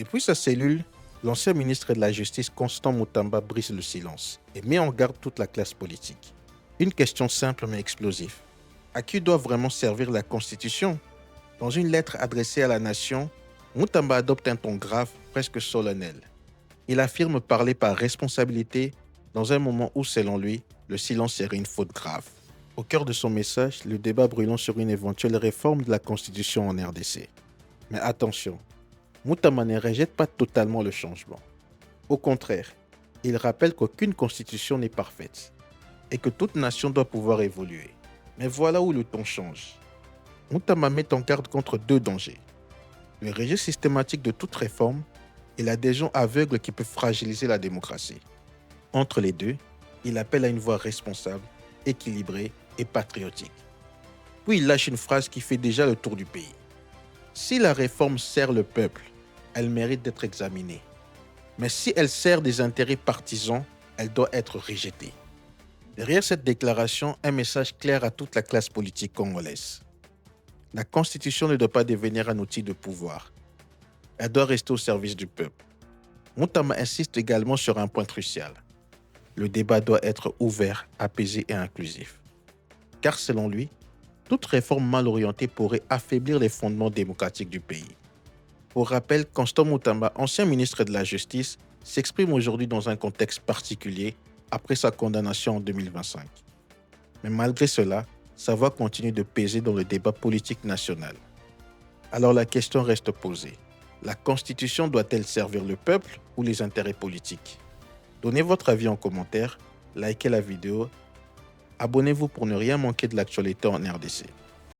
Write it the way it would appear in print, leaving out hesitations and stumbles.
Depuis sa cellule, l'ancien ministre de la Justice Constant Mutamba brise le silence et met en garde toute la classe politique. Une question simple mais explosive. À qui doit vraiment servir la Constitution? Dans une lettre adressée à la nation, Mutamba adopte un ton grave, presque solennel. Il affirme parler par responsabilité dans un moment où, selon lui, le silence serait une faute grave. Au cœur de son message, le débat brûlant sur une éventuelle réforme de la Constitution en RDC. Mais attention, Mutamba ne rejette pas totalement le changement. Au contraire, il rappelle qu'aucune constitution n'est parfaite et que toute nation doit pouvoir évoluer. Mais voilà où le ton change. Mutamba met en garde contre deux dangers. Le rejet systématique de toute réforme et l'adhésion aveugle qui peut fragiliser la démocratie. Entre les deux, il appelle à une voix responsable, équilibrée et patriotique. Puis il lâche une phrase qui fait déjà le tour du pays. Si la réforme sert le peuple, elle mérite d'être examinée. Mais si elle sert des intérêts partisans, elle doit être rejetée. Derrière cette déclaration, un message clair à toute la classe politique congolaise. La Constitution ne doit pas devenir un outil de pouvoir. Elle doit rester au service du peuple. Mutamba insiste également sur un point crucial. Le débat doit être ouvert, apaisé et inclusif. Car selon lui, toute réforme mal orientée pourrait affaiblir les fondements démocratiques du pays. Pour rappel, Constant Mutamba, ancien ministre de la Justice, s'exprime aujourd'hui dans un contexte particulier après sa condamnation en 2025. Mais malgré cela, sa voix continue de peser dans le débat politique national. Alors la question reste posée. La Constitution doit-elle servir le peuple ou les intérêts politiques? Donnez votre avis en commentaire, likez la vidéo, abonnez-vous pour ne rien manquer de l'actualité en RDC.